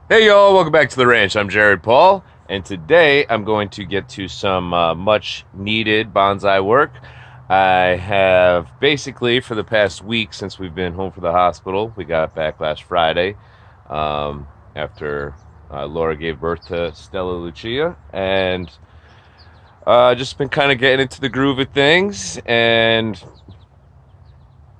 Hey y'all, welcome back to the ranch. I'm Jared Paul, and today I'm going to get to some much needed bonsai work. I have basically for the past week since we've been home from the hospital, we got back last Friday after Laura gave birth to Stella Lucia, and just been kind of getting into the groove of things. And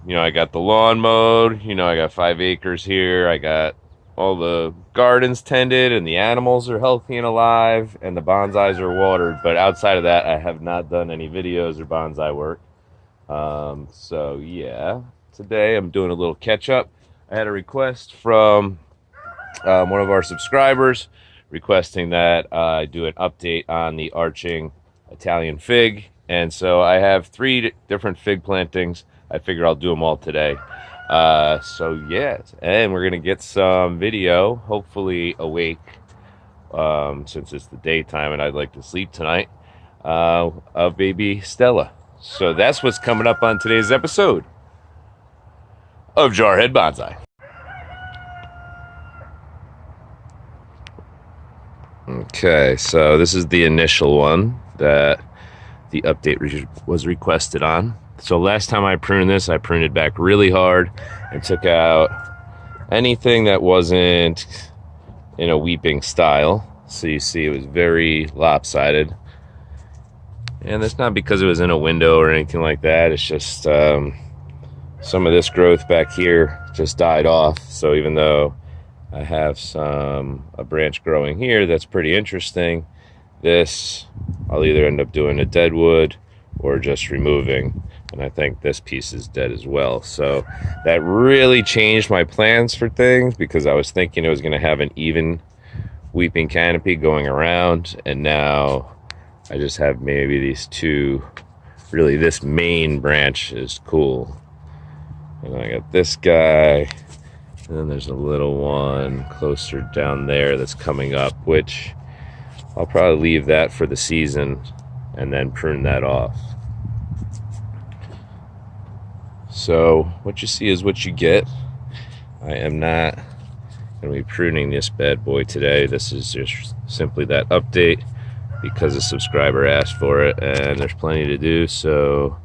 I got the lawn mowed. I got 5 acres here. I got all the gardens tended, and the animals are healthy and alive, and the bonsais are watered. But outside of that, I have not done any videos or bonsai work. So yeah, today I'm doing a little catch up. I had a request from one of our subscribers requesting that I do an update on the arching Italian fig, and so I have 3 different fig plantings. I figure I'll do them all today. So yeah, and we're gonna get some video, hopefully awake, since it's the daytime and I'd like to sleep tonight, of baby Stella. So that's what's coming up on today's episode of Jarhead Bonsai. Okay, so this is the initial one that the update was requested on. So last time I pruned this, I pruned it back really hard and took out anything that wasn't in a weeping style. So you see it was very lopsided. And that's not because it was in a window or anything like that. It's just some of this growth back here just died off. So even though I have a branch growing here that's pretty interesting, this I'll either end up doing a dead wood or just removing. And I think this piece is dead as well. So that really changed my plans for things, because I was thinking it was going to have an even weeping canopy going around, and now I just have maybe these 2. Really, this main branch is cool. And I got this guy, and then there's a little one closer down there that's coming up, which I'll probably leave that for the season and then prune that off. So what you see is what you get. I am not going to be pruning this bad boy today. This is just simply that update because a subscriber asked for it, and there's plenty to do. So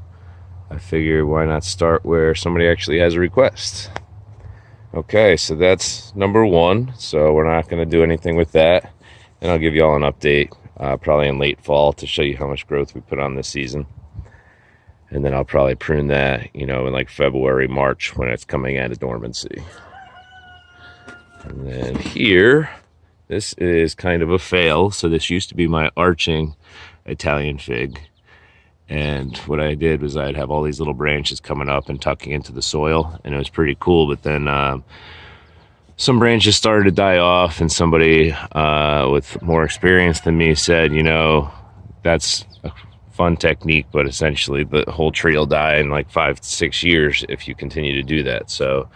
I figure why not start where somebody actually has a request. Okay, so that's number 1. So we're not going to do anything with that. And I'll give you all an update probably in late fall to show you how much growth we put on this season. And then I'll probably prune that, in like February, March, when it's coming out of dormancy. And then here, this is kind of a fail. So this used to be my arching Italian fig. And what I did was I'd have all these little branches coming up and tucking into the soil. And it was pretty cool. But then some branches started to die off. And somebody with more experience than me said, that's a fun technique, but essentially the whole tree will die in like 5 to 6 years if you continue to do that. So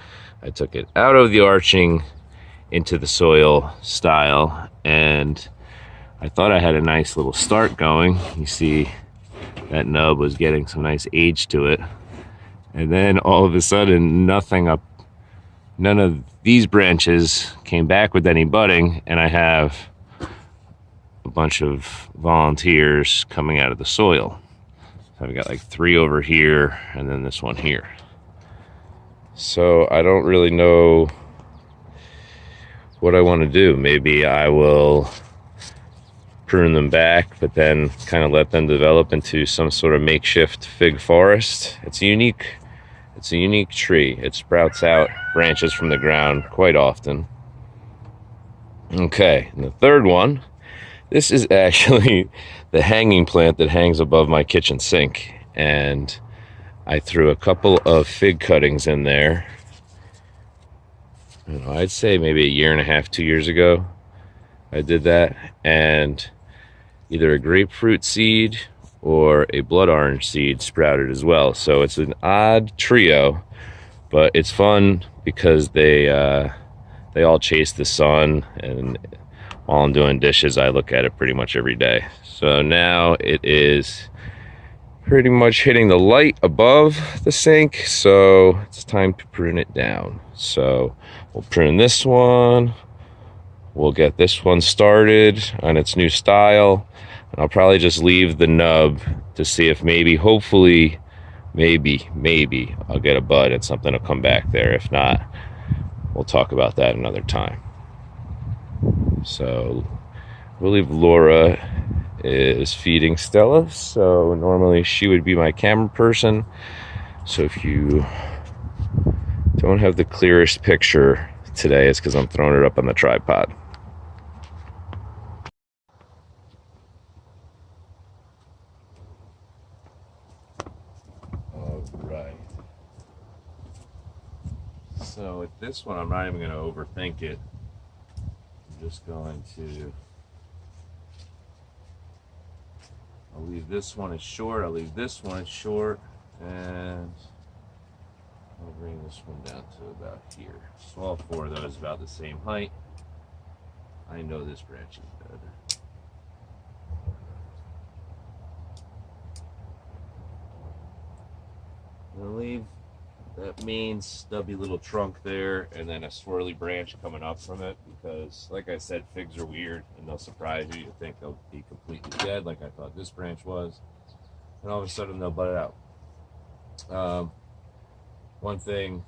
I took it out of the arching into the soil style, and I thought I had a nice little start going. You see that nub was getting some nice age to it, and then all of a sudden none of these branches came back with any budding, and I have a bunch of volunteers coming out of the soil. So I've got like 3 over here, and then this one here. So I don't really know what I want to do. Maybe I will prune them back, but then kind of let them develop into some sort of makeshift fig forest. It's a unique tree. It sprouts out branches from the ground quite often. Okay, and the third one, this is actually the hanging plant that hangs above my kitchen sink, and I threw a couple of fig cuttings in there. I'd say maybe 1.5 years, 2 years ago I did that, and either a grapefruit seed or a blood orange seed sprouted as well. So it's an odd trio, but it's fun because they all chase the sun, and while I'm doing dishes, I look at it pretty much every day. So now it is pretty much hitting the light above the sink, so it's time to prune it down. So we'll prune this one, we'll get this one started on its new style. And I'll probably just leave the nub to see if maybe, hopefully, maybe I'll get a bud and something will come back there. If not, we'll talk about that another time. So I believe Laura is feeding Stella, so normally she would be my camera person. So if you don't have the clearest picture today, it's because I'm throwing it up on the tripod. All right. So with this one, I'm not even going to overthink it. I'm just going to, I'll leave this one as short, I'll leave this one as short, and I'll bring this one down to about here. So all four of those about the same height. I know this branch is good. I'll leave that main stubby little trunk there and then a swirly branch coming up from it because, like I said, figs are weird and they'll surprise you. You think they'll be completely dead like I thought this branch was, and all of a sudden they'll bud it out. One thing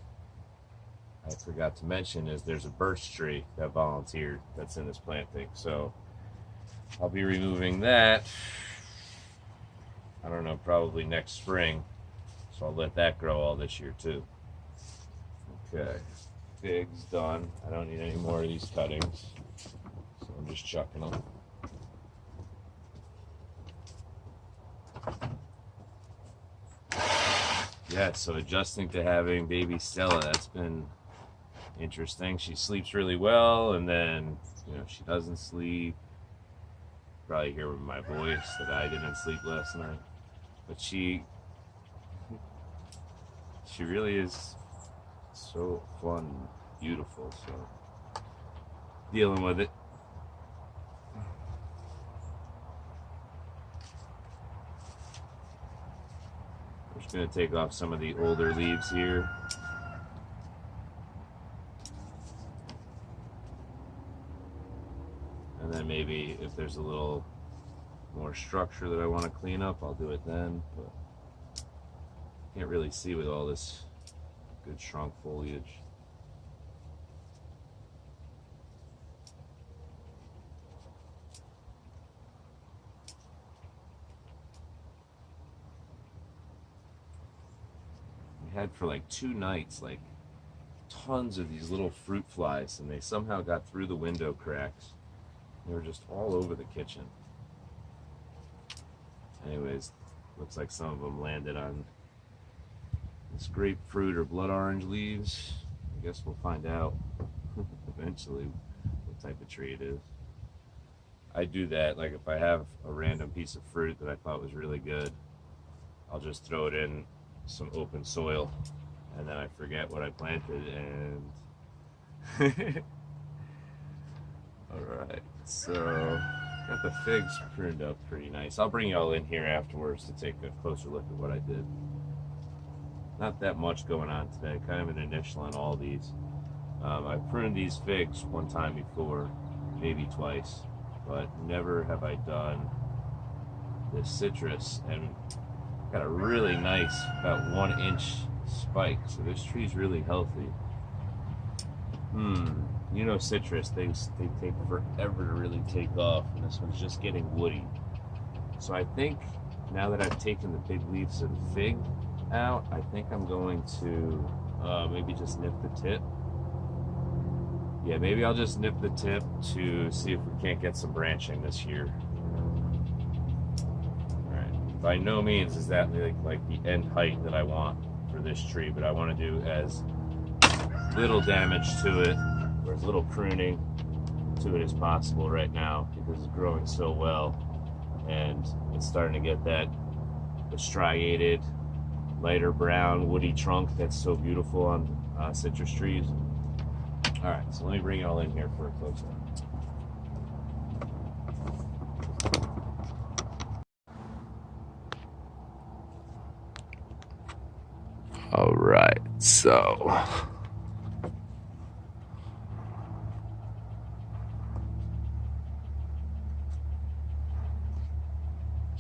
I forgot to mention is there's a birch tree that volunteered that's in this planting, so I'll be removing that, I don't know, probably next spring. So I'll let that grow all this year too. Okay, figs done. I don't need any more of these cuttings, so I'm just chucking them. Yeah, so adjusting to having baby Stella, that's been interesting. She sleeps really well, and then, you know, she doesn't sleep. Probably hear with my voice that I didn't sleep last night, but she really is so fun, beautiful, so dealing with it. I'm just going to take off some of the older leaves here. And then maybe if there's a little more structure that I want to clean up, I'll do it then. But can't really see with all this good shrunk foliage. We had for like 2 nights like tons of these little fruit flies, and they somehow got through the window cracks. They were just all over the kitchen. Anyways, looks like some of them landed on this grapefruit or blood orange leaves. I guess we'll find out eventually what type of tree it is. I do that, like if I have a random piece of fruit that I thought was really good, I'll just throw it in some open soil, and then I forget what I planted, and alright, so got the figs pruned up pretty nice. I'll bring y'all in here afterwards to take a closer look at what I did. Not that much going on today, kind of an initial on all these. I pruned these figs one time before, maybe twice, but never have I done this citrus, and got a really nice, about 1-inch spike, so this tree's really healthy. You know, citrus, they take forever to really take off, and this one's just getting woody. So I think now that I've taken the big leaves of the fig out, I think I'm going to maybe just nip the tip. Yeah, maybe I'll just nip the tip to see if we can't get some branching this year. Alright, by no means is that like the end height that I want for this tree, but I want to do as little damage to it, or as little pruning to it as possible right now, because it's growing so well, and it's starting to get that striated, lighter brown, woody trunk that's so beautiful on citrus trees. All right, so let me bring it all in here for a close up. All right, so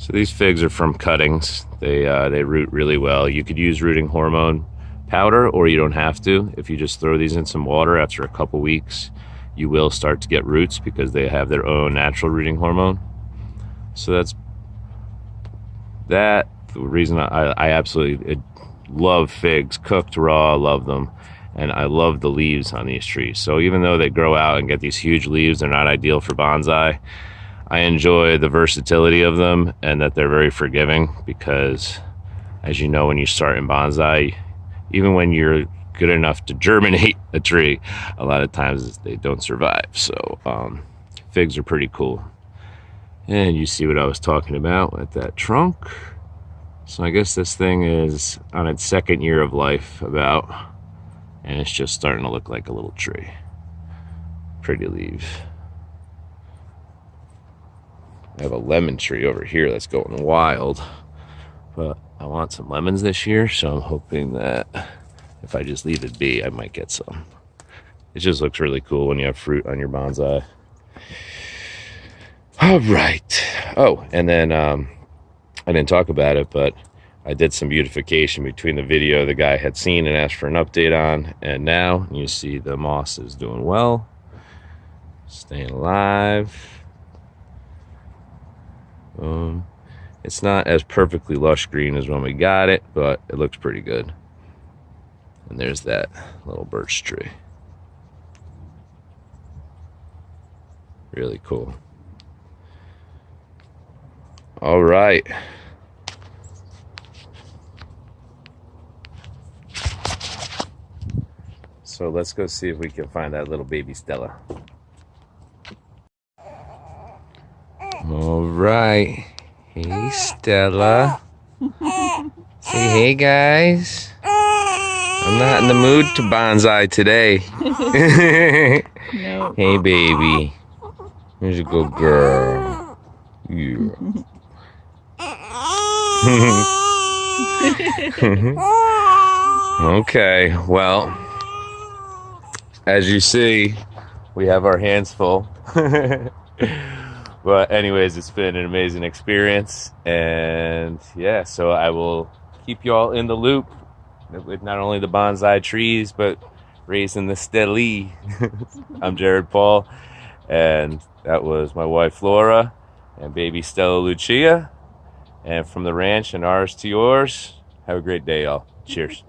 So these figs are from cuttings. They root really well. You could use rooting hormone powder, or you don't have to. If you just throw these in some water after a couple weeks, you will start to get roots because they have their own natural rooting hormone. So that's the reason I absolutely love figs. Cooked raw, love them. And I love the leaves on these trees. So even though they grow out and get these huge leaves, they're not ideal for bonsai. I enjoy the versatility of them and that they're very forgiving, because as you know, when you start in bonsai, even when you're good enough to germinate a tree, a lot of times they don't survive. So figs are pretty cool. And you see what I was talking about with that trunk. So I guess this thing is on its second year of life about, and it's just starting to look like a little tree. Pretty leaves. I have a lemon tree over here that's going wild, but I want some lemons this year, so I'm hoping that if I just leave it be, I might get some. It just looks really cool when you have fruit on your bonsai. All right. Oh, and then I didn't talk about it, but I did some beautification between the video the guy had seen and asked for an update on, and now you see the moss is doing well, staying alive. It's not as perfectly lush green as when we got it, but it looks pretty good. And there's that little birch tree. Really cool. All right. So let's go see if we can find that little baby Stella. All right. Hey, Stella. Say hey, guys. I'm not in the mood to bonsai today. No. Hey, baby. Here's a good girl. Yeah. Okay, well, as you see, we have our hands full. But anyways, it's been an amazing experience, and yeah, so I will keep you all in the loop with not only the bonsai trees, but raising the Steli. I'm Jared Paul, and that was my wife Laura and baby Stella Lucia. And from the ranch and ours to yours, have a great day, y'all. Cheers.